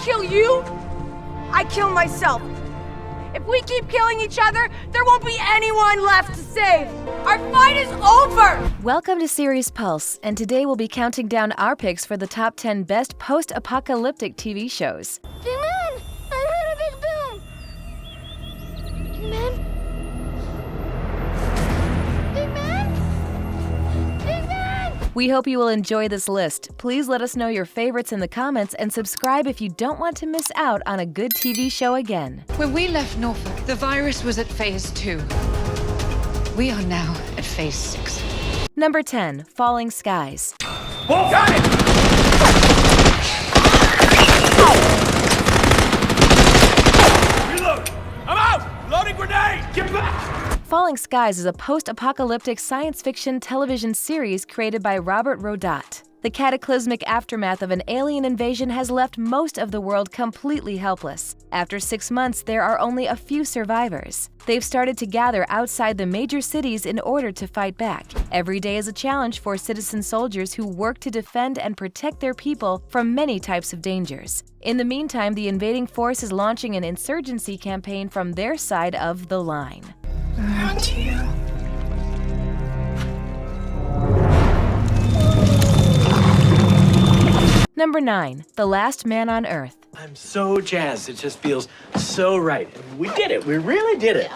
kill you, I kill myself. If we keep killing each other, there won't be anyone left to save. Our fight is over! Welcome to Series Pulse, and today we'll be counting down our picks for the top 10 best post-apocalyptic TV shows. Big man! I heard a big boom! Big man? Big man? Big man! We hope you will enjoy this list. Please let us know your favorites in the comments and subscribe if you don't want to miss out on a good TV show again. When we left Norfolk, the virus was at phase 2. We are now at phase 6. Number 10, Falling Skies. Whoa, got it! Reload! I'm out! Loading grenade! Get back! Falling Skies is a post-apocalyptic science fiction television series created by Robert Rodat. The cataclysmic aftermath of an alien invasion has left most of the world completely helpless. After 6 months, there are only a few survivors. They've started to gather outside the major cities in order to fight back. Every day is a challenge for citizen soldiers who work to defend and protect their people from many types of dangers. In the meantime, the invading force is launching an insurgency campaign from their side of the line. On to you. Number 9, The Last Man on Earth. I'm so jazzed. It just feels so right. We did it. We really did it.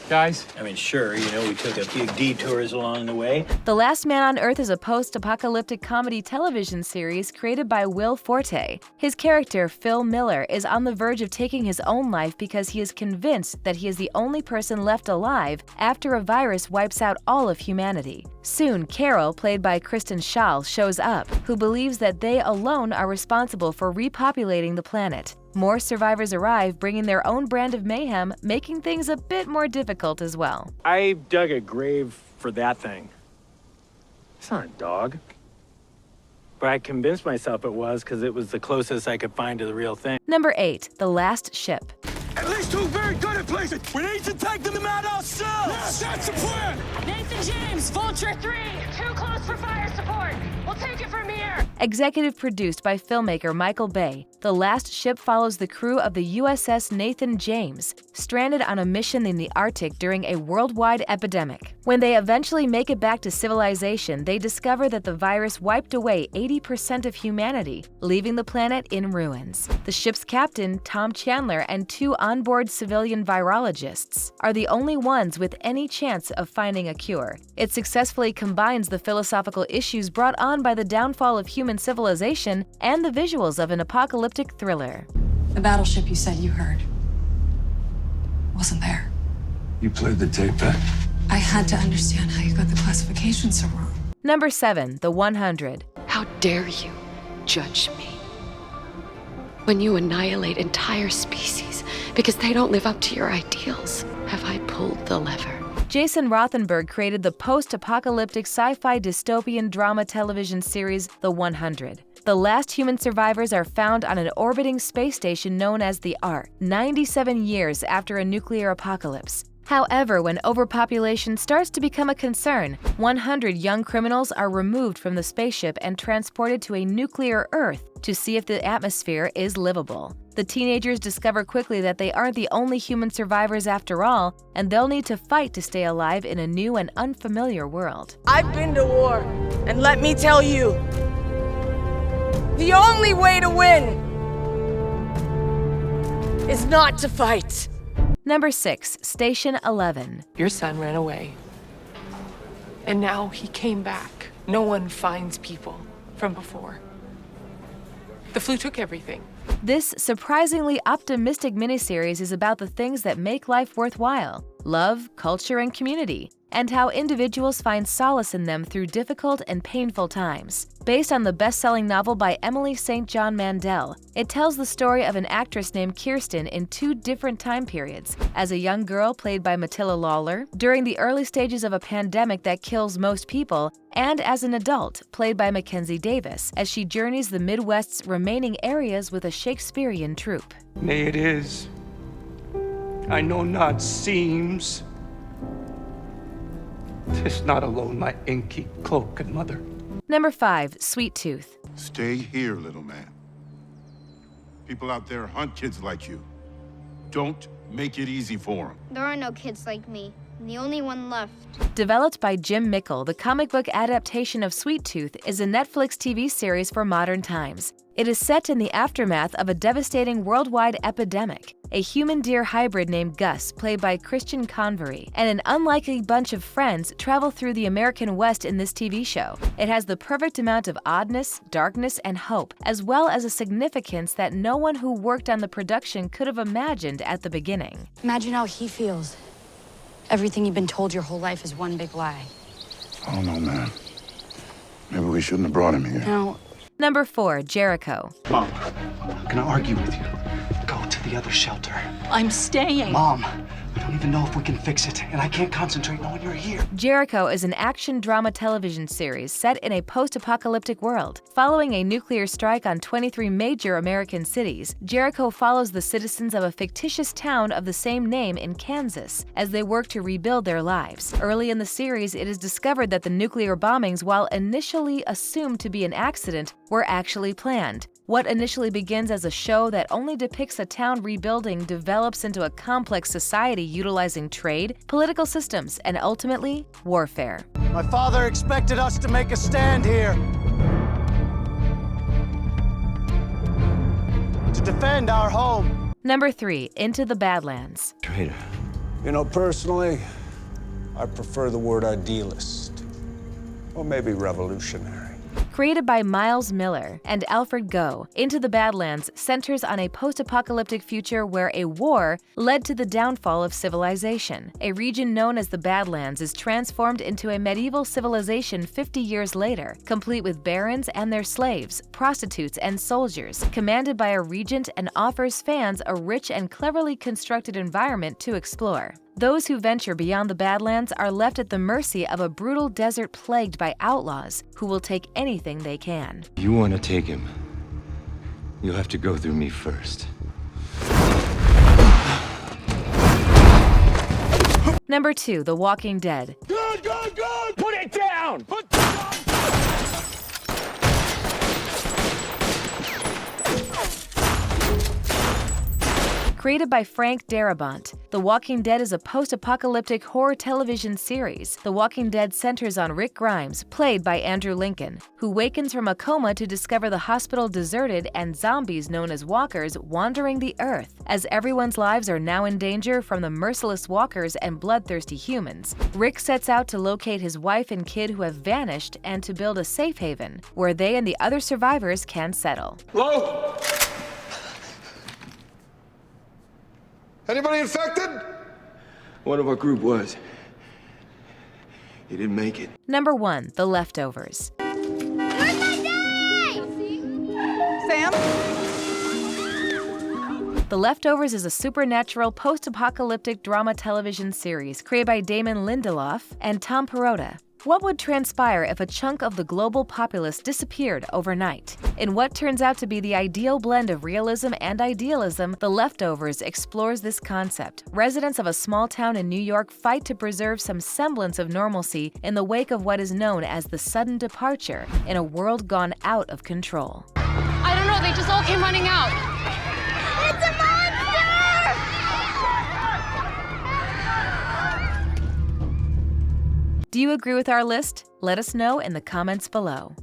Guys? I mean, sure, we took a few detours along the way. The Last Man on Earth is a post-apocalyptic comedy television series created by Will Forte. His character, Phil Miller, is on the verge of taking his own life because he is convinced that he is the only person left alive after a virus wipes out all of humanity. Soon, Carol, played by Kristen Schaal, shows up, who believes that they alone are responsible for repopulating the planet. More survivors arrive, bringing their own brand of mayhem, making things a bit more difficult as well. I dug a grave for that thing. It's not a dog. But I convinced myself it was because it was the closest I could find to the real thing. Number 8, The Last Ship. At least two very good at placing. We need to take them out ourselves. Yes, that's the plan. Nathan James, Vulture 3, too close for fire support. We'll take it from here. Executive produced by filmmaker Michael Bay, The Last Ship follows the crew of the USS Nathan James, stranded on a mission in the Arctic during a worldwide epidemic. When they eventually make it back to civilization, they discover that the virus wiped away 80% of humanity, leaving the planet in ruins. The ship's captain, Tom Chandler, and 2 onboard civilian virologists are the only ones with any chance of finding a cure. It successfully combines the philosophical issues brought on by the downfall of human civilization and the visuals of an apocalyptic thriller. The battleship you said you heard wasn't there. You played the tape back. I had to understand how you got the classification so wrong. Number 7, The 100. How dare you judge me when you annihilate entire species because they don't live up to your ideals? Have I pulled the lever? Jason Rothenberg created the post-apocalyptic sci-fi dystopian drama television series The 100. The last human survivors are found on an orbiting space station known as the Ark, 97 years after a nuclear apocalypse. However, when overpopulation starts to become a concern, 100 young criminals are removed from the spaceship and transported to a nuclear Earth to see if the atmosphere is livable. The teenagers discover quickly that they aren't the only human survivors after all, and they'll need to fight to stay alive in a new and unfamiliar world. I've been to war, and let me tell you, the only way to win is not to fight. Number 6, Station 11. Your son ran away, and now he came back. No one finds people from before. The flu took everything. This surprisingly optimistic miniseries is about the things that make life worthwhile: love, culture, and community, and how individuals find solace in them through difficult and painful times. Based on the best-selling novel by Emily St. John Mandel, it tells the story of an actress named Kirsten in 2 different time periods: as a young girl played by Matilda Lawler, during the early stages of a pandemic that kills most people, and as an adult played by Mackenzie Davis, as she journeys the Midwest's remaining areas with a Shakespearean troupe. Nay, it is. I know not seems. 'Tis not alone my inky cloak and mother. Number 5, Sweet Tooth. Stay here, little man. People out there hunt kids like you. Don't make it easy for them. There are no kids like me. I'm the only one left. Developed by Jim Mickle, the comic book adaptation of Sweet Tooth is a Netflix TV series for modern times. It is set in the aftermath of a devastating worldwide epidemic. A human-deer hybrid named Gus, played by Christian Convery, and an unlikely bunch of friends travel through the American West in this TV show. It has the perfect amount of oddness, darkness, and hope, as well as a significance that no one who worked on the production could have imagined at the beginning. Imagine how he feels. Everything you've been told your whole life is one big lie. I don't know, man. Maybe we shouldn't have brought him here. No. Number 4, Jericho. Mom, I'm not gonna argue with you. Go to the other shelter. I'm staying. Mom, I don't even know if we can fix it, and I can't concentrate knowing you're here. Jericho is an action drama television series set in a post-apocalyptic world. Following a nuclear strike on 23 major American cities, Jericho follows the citizens of a fictitious town of the same name in Kansas as they work to rebuild their lives. Early in the series, it is discovered that the nuclear bombings, while initially assumed to be an accident, were actually planned. What initially begins as a show that only depicts a town rebuilding develops into a complex society utilizing trade, political systems, and ultimately, warfare. My father expected us to make a stand here. To defend our home. Number 3, Into the Badlands. Traitor. You know, personally, I prefer the word idealist. Or maybe revolutionary. Created by Miles Miller and Alfred Goh, Into the Badlands centers on a post-apocalyptic future where a war led to the downfall of civilization. A region known as the Badlands is transformed into a medieval civilization 50 years later, complete with barons and their slaves, prostitutes, and soldiers, commanded by a regent, and offers fans a rich and cleverly constructed environment to explore. Those who venture beyond the Badlands are left at the mercy of a brutal desert plagued by outlaws who will take anything they can. You want to take him, you'll have to go through me first. Number 2, The Walking Dead. Good, good, good! Put it down! Put the gun! Created by Frank Darabont, The Walking Dead is a post-apocalyptic horror television series. The Walking Dead centers on Rick Grimes, played by Andrew Lincoln, who wakens from a coma to discover the hospital deserted and zombies known as walkers wandering the earth. As everyone's lives are now in danger from the merciless walkers and bloodthirsty humans, Rick sets out to locate his wife and kid who have vanished and to build a safe haven where they and the other survivors can settle. Hello? Anybody infected? One of our group was. He didn't make it. Number 1, The Leftovers. Where's my dad? Sam? The Leftovers is a supernatural post-apocalyptic drama television series created by Damon Lindelof and Tom Perrotta. What would transpire if a chunk of the global populace disappeared overnight? In what turns out to be the ideal blend of realism and idealism, The Leftovers explores this concept. Residents of a small town in New York fight to preserve some semblance of normalcy in the wake of what is known as the sudden departure in a world gone out of control. I don't know, they just all came running out. It's a monster! Do you agree with our list? Let us know in the comments below.